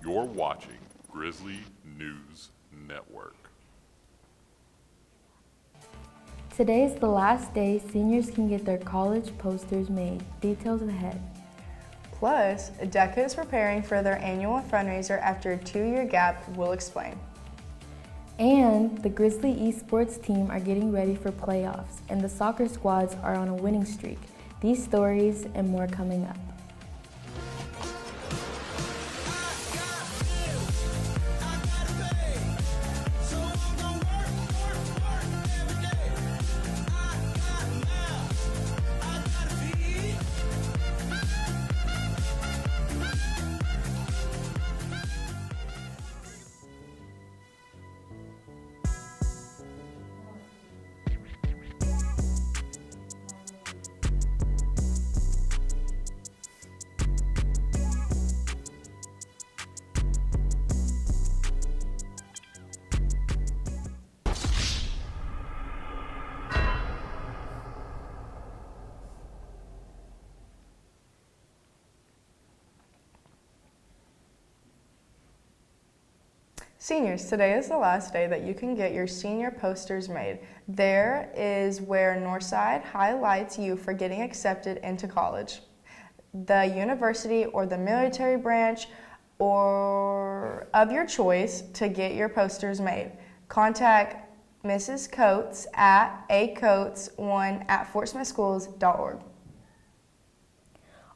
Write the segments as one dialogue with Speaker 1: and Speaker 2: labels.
Speaker 1: You're watching Grizzly News Network.
Speaker 2: Today is the last day seniors can get their college posters made. Details ahead.
Speaker 3: Plus, DECA is preparing for their annual fundraiser after a 2-year gap. We'll explain.
Speaker 2: And the Grizzly esports team are getting ready for playoffs, and the soccer squads are on a winning streak. These stories and more coming up.
Speaker 3: Seniors, today is the last day that you can get your senior posters made. There is where Northside highlights you for getting accepted into college, the university or the military branch or of your choice to get your posters made. Contact Mrs. Coates at acoates1@fortsmithschools.org.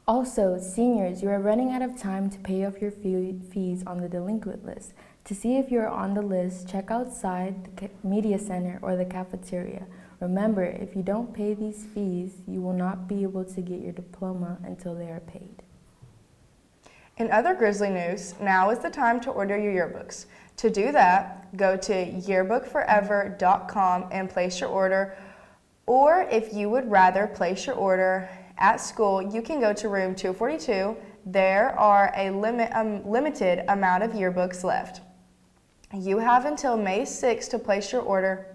Speaker 2: Also, seniors, you are running out of time to pay off your fees on the delinquent list. To see if you're on the list, check outside the media center or the cafeteria. Remember, if you don't pay these fees, you will not be able to get your diploma until they are paid.
Speaker 3: In other Grizzly news, now is the time to order your yearbooks. To do that, go to yearbookforever.com and place your order. Or if you would rather place your order at school, you can go to room 242. There are a limited amount of yearbooks left. You have until May 6th to place your order.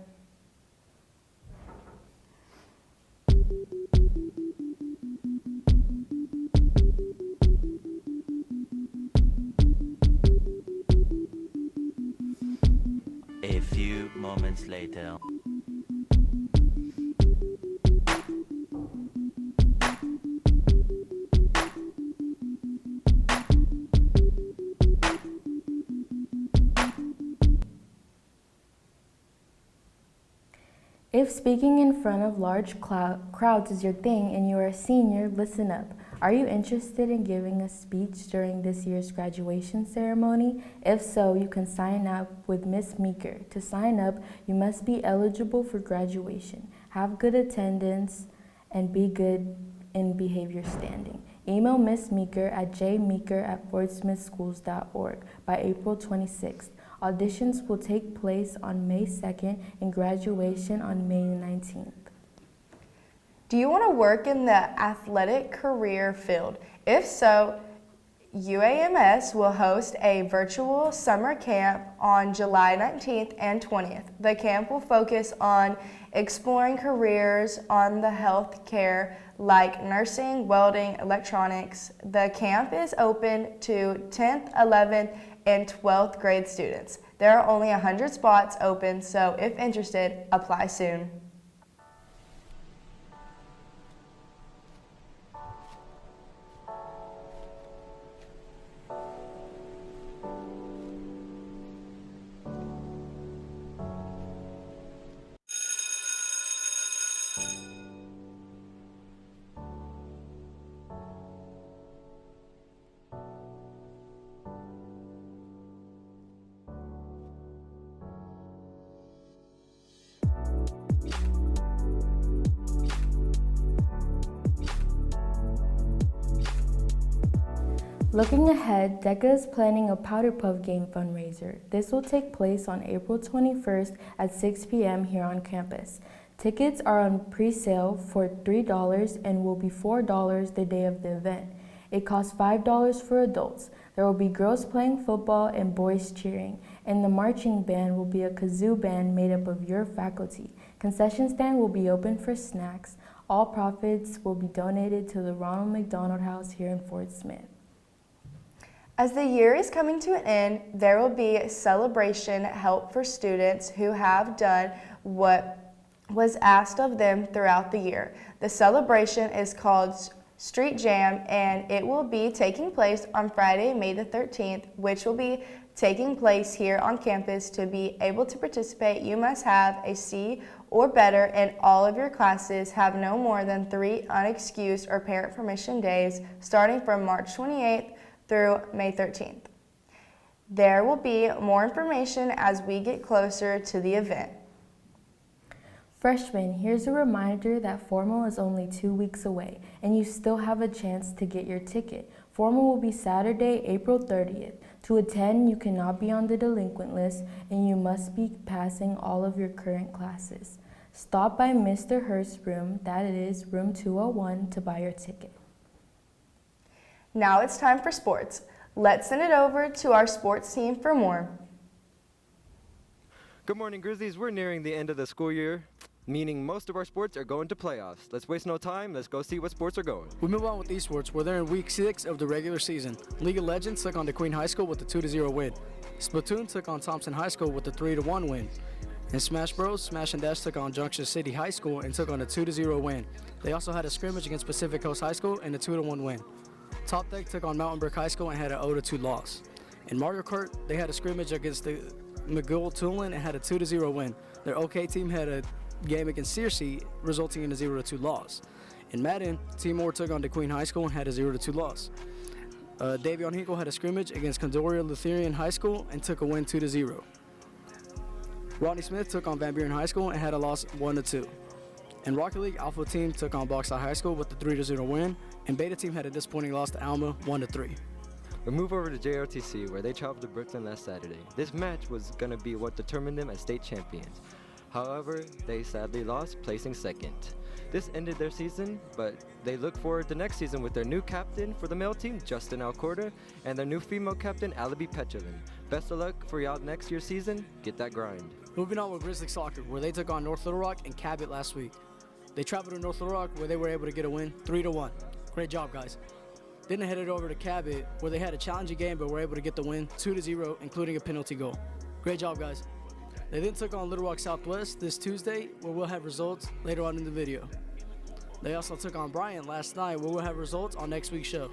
Speaker 4: A few moments later.
Speaker 2: If speaking in front of large crowds is your thing and you are a senior, listen up. Are you interested in giving a speech during this year's graduation ceremony? If so, you can sign up with Miss Meeker. To sign up, you must be eligible for graduation, have good attendance, and be good in behavior standing. Email Miss Meeker at jmeeker@fortsmithschools.org by April 26th. Auditions will take place on May 2nd and graduation on May 19th.
Speaker 3: Do you want to work in the athletic career field? If so, UAMS will host a virtual summer camp on July 19th and 20th. The camp will focus on exploring careers on the health care like nursing, welding, electronics. The camp is open to 10th, 11th, and 12th grade students. There are only 100 spots open, so if interested, apply soon.
Speaker 2: Looking ahead, DECA is planning a Powder Puff Game fundraiser. This will take place on April 21st at 6 p.m. here on campus. Tickets are on pre-sale for $3 and will be $4 the day of the event. It costs $5 for adults. There will be girls playing football and boys cheering, and the marching band will be a kazoo band made up of your faculty. Concession stand will be open for snacks. All profits will be donated to the Ronald McDonald House here in Fort Smith.
Speaker 3: As the year is coming to an end, there will be celebration help for students who have done what was asked of them throughout the year. The celebration is called Street Jam, and it will be taking place on Friday, May the 13th, which will be taking place here on campus. To be able to participate, you must have a C or better in all of your classes, have no more than 3 unexcused or parent permission days starting from March 28th through May 13th. There will be more information as we get closer to the event.
Speaker 2: Freshmen, here's a reminder that formal is only 2 weeks away, and you still have a chance to get your ticket. Formal will be Saturday, April 30th. To attend, you cannot be on the delinquent list, and you must be passing all of your current classes. Stop by Mr. Hurst's room, that is room 201, to buy your ticket.
Speaker 3: Now it's time for sports. Let's send it over to our sports team for more.
Speaker 5: Good morning, Grizzlies. We're nearing the end of the school year, meaning most of our sports are going to playoffs. Let's waste no time. Let's go see what sports are going.
Speaker 6: We move on with esports, where they're in week 6 of the regular season. League of Legends took on DeQueen High School with a 2-0 win. Splatoon took on Thompson High School with a 3-1 win. In Smash Bros, Smash and Dash took on Junction City High School and took on a 2-0 win. They also had a scrimmage against Pacific Coast High School and a 2-1 win. Top Deck took on Mountain Brook High School and had an 0-2 loss. In Mario Kart, they had a scrimmage against the McGill Tulin and had a 2-0 win. Their OK team had a game against Searcy, resulting in a 0-2 loss. In Madden, Team Moore took on DeQueen High School and had a 0-2 loss. Davion Hinkle had a scrimmage against Condoria Lutheran High School and took a win 2-0. Rodney Smith took on Van Buren High School and had a loss 1-2. In Rocket League, Alpha Team took on Bauxite High School with a 3-0 win, and Beta Team had a disappointing loss to Alma 1-3.
Speaker 5: We move over to JRTC, where they traveled to Brooklyn last Saturday. This match was going to be what determined them as state champions. However, they sadly lost, placing second. This ended their season, but they look forward to next season with their new captain for the male team, Justin Alcorta, and their new female captain, Alibi Petchalin. Best of luck for y'all next year's season. Get that grind.
Speaker 6: Moving on with Grizzly Soccer, where they took on North Little Rock and Cabot last week. They traveled to North Little Rock, where they were able to get a win 3-1. Great job, guys. Then they headed over to Cabot, where they had a challenging game but were able to get the win 2-0, including a penalty goal. Great job, guys. They then took on Little Rock Southwest this Tuesday, where we'll have results later on in the video. They also took on Bryant last night, where we'll have results on next week's show.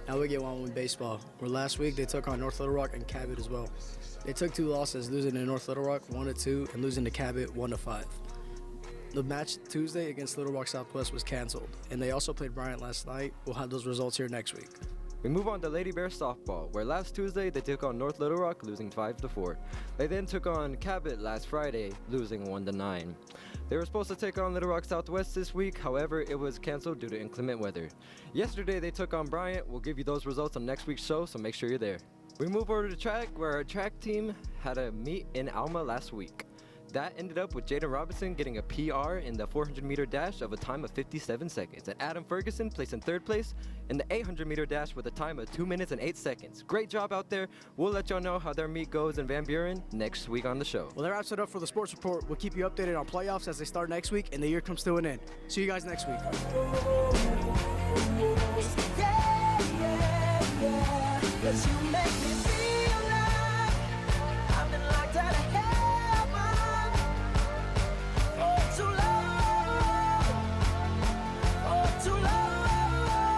Speaker 6: Now we get on with baseball, where last week they took on North Little Rock and Cabot as well. They took 2 losses, losing to North Little Rock 1-2 and losing to Cabot 1-5. The match Tuesday against Little Rock Southwest was canceled, and they also played Bryant last night. We'll have those results here next week.
Speaker 5: We move on to Lady Bear softball, where last Tuesday they took on North Little Rock, losing 5-4. They then took on Cabot last Friday, losing 1-9. They were supposed to take on Little Rock Southwest this week, however, it was canceled due to inclement weather. Yesterday they took on Bryant. We'll give you those results on next week's show, so make sure you're there. We move over to track, where our track team had a meet in Alma last week. That ended up with Jaden Robinson getting a PR in the 400-meter dash of a time of 57 seconds, and Adam Ferguson placed in 3rd place in the 800-meter dash with a time of 2 minutes and 8 seconds. Great job out there. We'll let y'all know how their meet goes in Van Buren next week on the show.
Speaker 6: Well, that wraps it up for the sports report. We'll keep you updated on playoffs as they start next week and the year comes to an end. See you guys next week.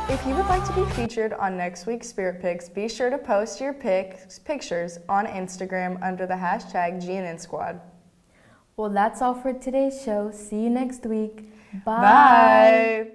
Speaker 3: If you would like to be featured on next week's Spirit Picks, be sure to post your pictures on Instagram under the hashtag GNN Squad.
Speaker 2: Well, that's all for today's show. See you next week.
Speaker 3: Bye.